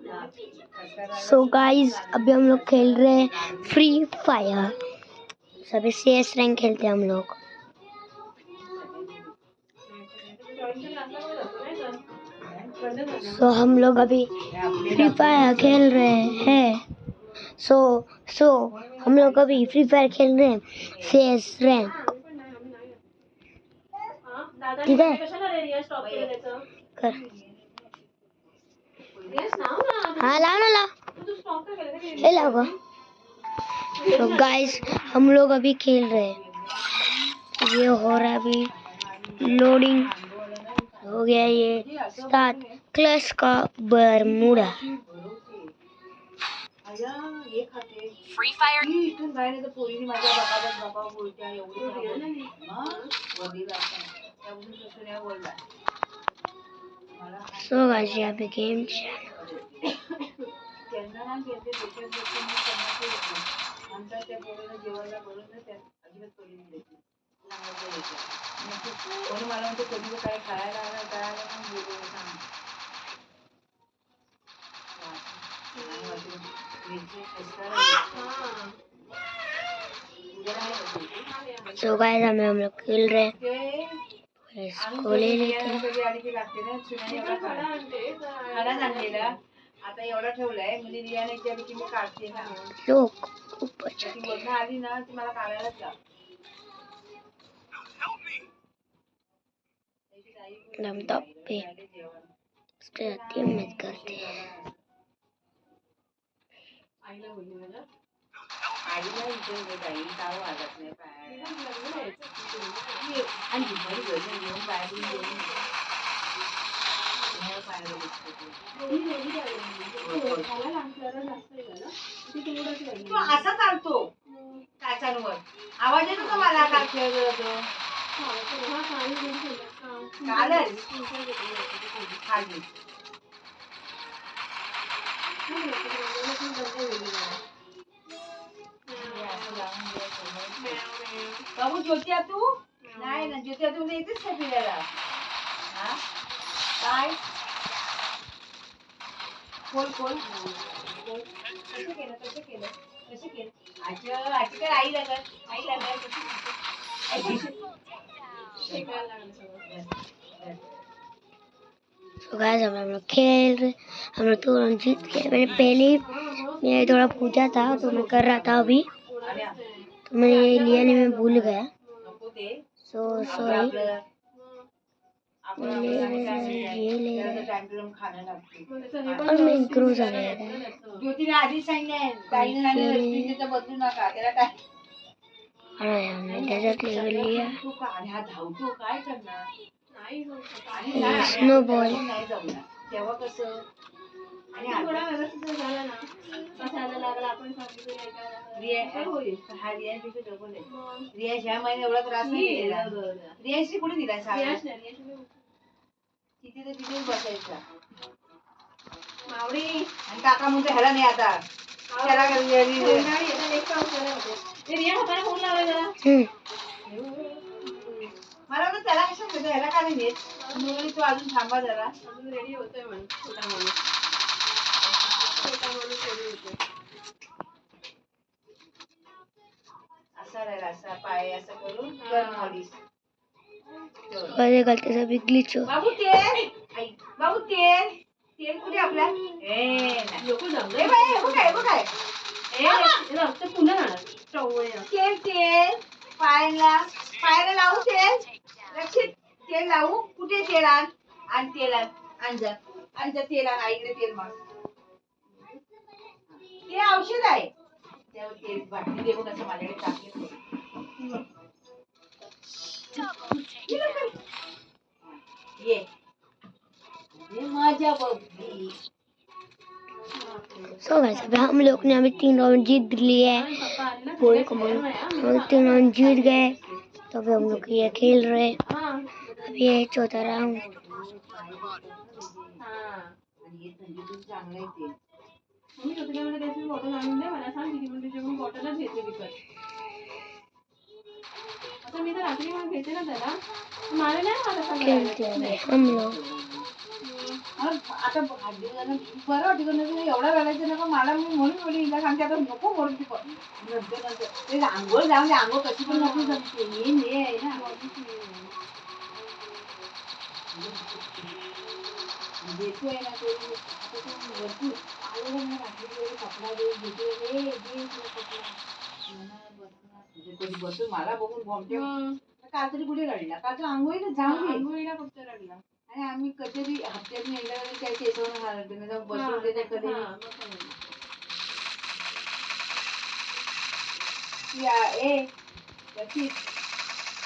So guys अभी हम लोग खेल रहे हैं फ्री फायर। सभी CS रैंक खेलते हैं हम लोग। सो हम लोग अभी फ्री फायर खेल रहे हैं। सो हम लोग अभी फ्री फायर खेल रहे हैं CS रैंक। ठीक है कर। हाँ लाओ ना लाओ लाओ। तो गाइस हम लोग अभी खेल रहे हैं। ये हो रहा है अभी लोडिंग हो गया। ये स्टार्ट क्लैश का Bermuda. Free fire so guys यहाँ पे गेम सो गाइस हम लोग खेल रहे हैं। इसको ले लेते हैं। लोग ऊपर हम टॉप पे मत करते हैं। तो असा चालतो काचांवर आवाज येतो का मला काय खेळत होतो कालच खाली बाबू ज्योतिया तू नाही ना ज्योतिया तू येतेस का फिरायला हा काय खोल कसं केलं आजी काय आई लागत तो गाइस हम लोग खेल रहे। हम लोग तो जीत गए। मैंने पहले मैं थोड़ा पूछा था तो मैं कर रहा था अभी तो मैंने लिया नहीं, मैं भूल गया। So sorry. ये ले और मैं इंक्रूज आ गया था। ज्योतिने आधी सांगितलं ताईने बदलू नका त्याला काय अरे हमने डेजर्ट लेवल लिया। तू काढ्या धावतो काय करणार स्नोबॉल नाही जमणार तेव्हा कसं आणि थोडा व्यवस्थित झाला ना बसायला लागला आपण हा रियापेक्षा डबल आहे। रियाश ह्या महिन्यात एवढा त्रास नाही दिलेला। रियाशने कुठे दिला तिथे तर तिथेच बसायचा मावडी आणि काका म्हणतो ह्याला नाही आता त्याला रिया हाताला फोन लावला जरा मला वाटतं त्याला कसं होतं ह्याला का नाही देत तू अजून थांबा जरा अजून रेडी होतोय म्हणून छोटा माणूस रेडी होतोय असा राहिला असा पाय असं करून कर मॉलिश अरे गलती से भी ग्लिच हो। बाबू तेल कुठे आपल्या लोक जमले बाई बघाय ते पुन्हा जाणार तेल पायाला लावू तेल रक्षित तेल लावू कुठे तेल आण तेल आण जा तेल आण आईकडे तेल माग ते औषध आहे त्यावर तेल बाटली दे बघ असं माझ्याकडे टाकले ये माझ्या बघी सो गाइस अभी हम लोग ने अभी 3 राउंड जीत लिए हैं। बोल को हम 3 राउंड जीत गए तो अभी हम लोग ये खेल रहे हैं। अभी ये चौथा राउंड। खेलते हैं हम लोग आता बरं वाटतं नंतर एवढा रडायचं नका मला. मी म्हणून बोलली हिला सांगते आता नको म्हणून नंतर ते आंघोळ जाऊन आंघोळ कशी पण नको जमते. हे आहे ना देतोय ना तो आता तो भरपूर आलेला ना रात्री कपडा दे कधी बसून मला बघून बॉम्बे काल तरी कुठे रडला. काल तर आंघोळीला जाऊन आंघोळीला फक्त रडला. आणि आम्ही कधी हप्त्यात एकदा काय केसवून घालतो बसून त्याच्या कधी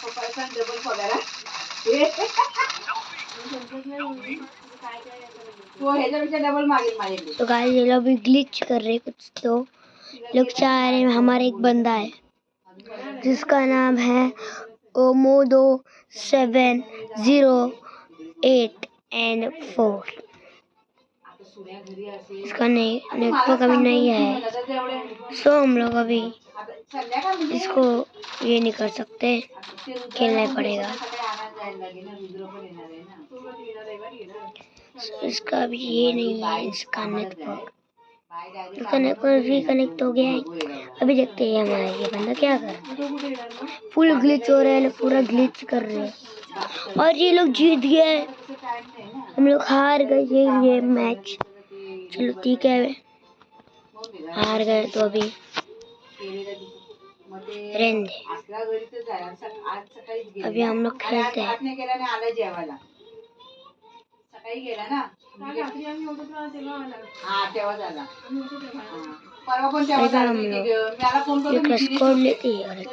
पप्पाला डबल पगार तो ह्याच्यापेक्षा डबल मागेल माझ्याकडे. तो गाइस ये लोग भी ग्लिच कर रहे कुछ, तो लोग चाह रहे हैं. हमारा एक बंदा है जिसका नाम है ओमोदो 708 and 4. इसका नेटवर्क अभी नहीं है, सो हम लोग अभी इसको ये नहीं कर सकते, खेलना ही पड़ेगा. इसका अभी ये नहीं है, इसका नेटवर्क भी कनेक्ट हो गया है. अभी देखते हैं हमारा ये बंदा क्या कर रहा है. फुल ग्लिच हो रहा है, पूरा ग्लिच कर रहे हैं. और ये लोग जीत गए, हम लोग हार गए ये मैच. चलो ठीक है, हार गए तो अभी रहने दे. अभी हम लोग खेलते हैं. सकाळी गेला ना तेव्हा झाला. परवा पण तेव्हा मला फोन करून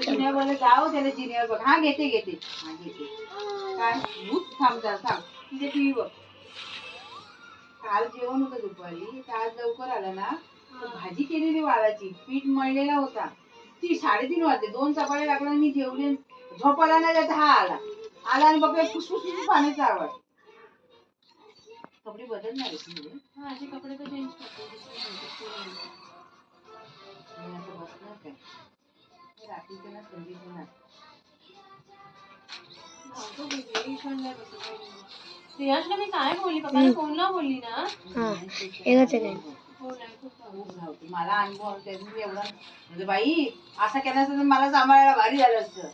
जिनियरवर जाऊ त्याला जिनियर बघ. हा घेते काय थांब तिथे टीव्ही बघ. काल जेवण होतं दुपारी, आज लवकर आला ना. भाजी केलेली वाळाची, पीठ मळलेला होता. 3:30 वाजले, 2 चपात्या टाकल्या. मी जेवले, झोपायला नाही जात. हा आला आणि बघ फुसफुस पाण्याचा आवाज. कपडे बदलणार आहे तुम्ही? हा असे कपडे तर चेंज करते. बसणार काय रात्रीचं ना संधीचं ना श्रेयसला मी काय बोलली पप्पाला फोनला बोलली ना. एकच सेकंड. मला अनुभव एवढा म्हणजे बाई असं केलं असतं तर मला सांभाळायला भारी झालं असतं.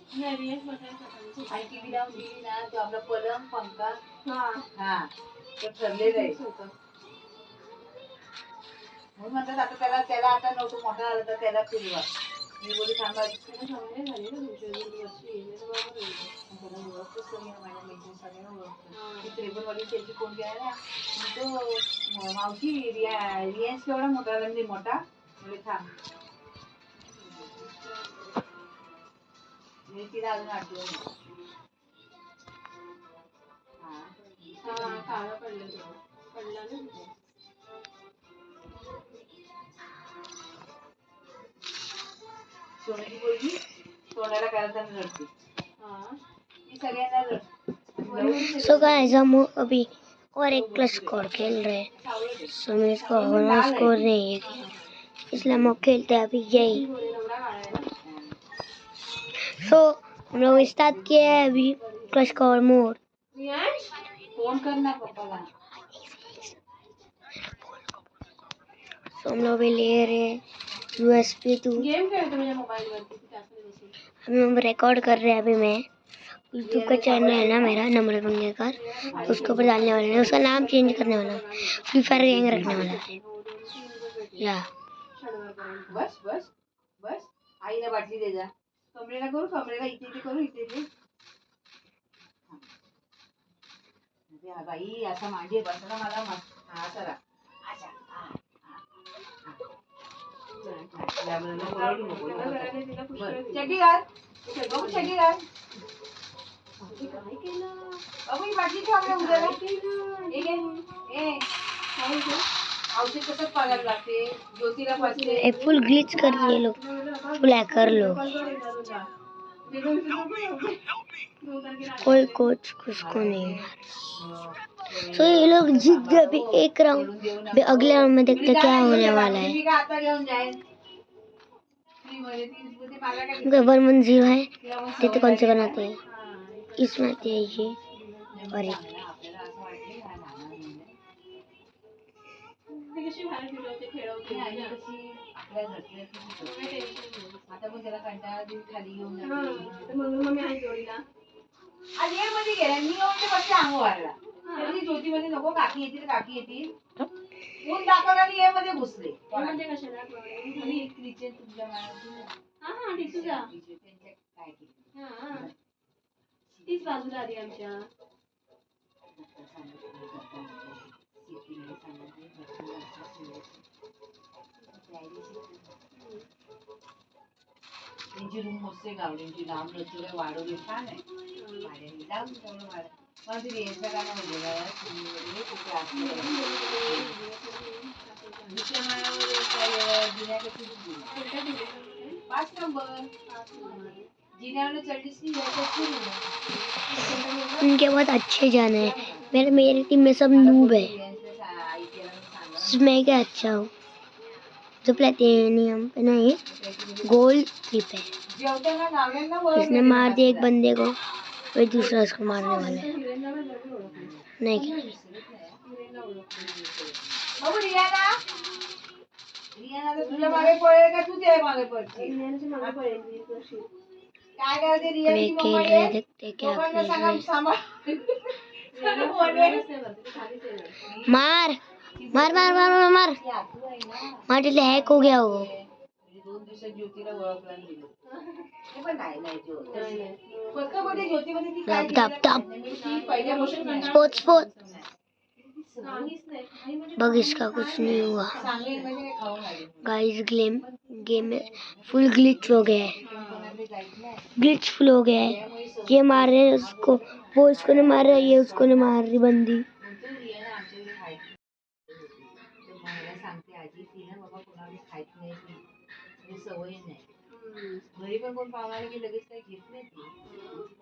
आणि टीव्ही लावून दिली ना तो आपला पलंग पंखा हा ते ठरलेलं आहे. म्हणून म्हणतात आता त्याला आता नव्हतं मोठा झाला तर त्याला फिरवा. मी बोली थांबा माझ्या मैत्रिणी सगळ्यांना ओळखतो. त्रेपनवाडी त्याची कोण घ्यायला तो मावशी रियांश केवढा मोठा म्हणजे मोठा म्हणजे थांब मी तिला अजून आठवण काळा पडला ना. सोन्याची पोरगी तोंडाला करायला रडते. ती सगळ्यांना रडते. सो गाइस हम अभी और एक प्लस स्कोर खेल रहे हैं. सो मैं इसको होना स्कोर नहीं है इसलिए हम खेलते हैं अभी यही. सो हम लोग स्टार्ट किए हैं अभी प्लस स्कोर मोड. फोन करना पप्पाला. सो हम लोग भी ले रहे हैं USB 2. गेम खेळतो माझ्या मोबाईल वरती. अभी हम रिकॉर्ड कर रहे हैं. अभी मैं यूट्यूब का चैनल है ना मेरा नम्र मंगेकर, उसके ऊपर डालने वाले हैं. उसका नाम चेंज करने वाला, फ्री फायर गैंग रखने वाला है. या बस बस बस आईला बाटली दे जा. कमरेला करू कमरेला इथे करू इथे. बाई असा मागे बसला मला हा करा. चकी घाल बघू चकी घाल. बाबू ही बाटली ठेव आपल्या उद्याला. औषध कसं पागायला लागते ज्योतीला पाचते. फुल ग्लिच कर दिए लोग, फुल हैकर लोग. कोई कोच कुछ को नहीं. सो ये लोग जीत गए अभी एक राउंड. अभी अगले राउंड में देखते क्या होने वाला है. 110 है. देखते कौन से बनाते हैं. इसमें आते हैं ये और एक कशी बाहेर फिरवते खेळवते आणि कशी आपल्या घरची आता मग त्याला कंटाळा देऊन खाली घेऊन जाते म्हणून मग मी आई जोडीला आज ये मध्ये गेला मी येऊन ते फक्त अंग वाढला तरी ज्योतीमध्ये नको काकी येतील ऊन दाखवलं आणि ये मध्ये घुसले म्हणजे कशाला किचन तुमच्या हा तुझा काय केलं तीच बाजूला आली आमच्या त्यांची रूम मस्त आहे गावडींची लांब रचूला वाढवली छान आहे भाड्याने जाऊन तेवढं वाढ पण ती रेंजच्या कामामध्ये दुसऱ्या माळ्यावर जिन्यापेक्षा 5 नंबर जिन्यावर चढलीस की उनके बहुत अच्छे जाने हैं मेरी टीम में सब नूब है मैं क्या अच्छा हूँ जो प्लेटिनियम पे नहीं गोल्ड क्लिप है इसने मार दिया एक बंदे को फिर दूसरा उसको मारने वाला है नहीं क्या तुझ्या मागे पळेल का तू त्या मागे पडशील काय करते वे खेल रहे देखते क्या खेल रहे मार मार मार मार मार मार मार तिथे हॅक हो गया वो 2 दिवसात ज्योतीला ओळखला दिलं हे पण नाही फक्त मध्ये ज्योतीमध्ये ती काय टप टप पहिल्यापासून स्पोर्ट बग इसका कुछ नहीं हुआ सांगेल म्हणजे काय खाऊन आली गाइस गेम में फुल ग्लिच हो गया है ग्लिच फुल हो गया है ये मार रहे हैं उसको वो इसको नहीं मार रहा ये उसको नहीं मार रही बंदी मला सांगते आजी ती ना बाबा कोणाला खायची नाही ती सवय नाही घरी पण कोण पाहुणे की लगेच काही घेत नाही ती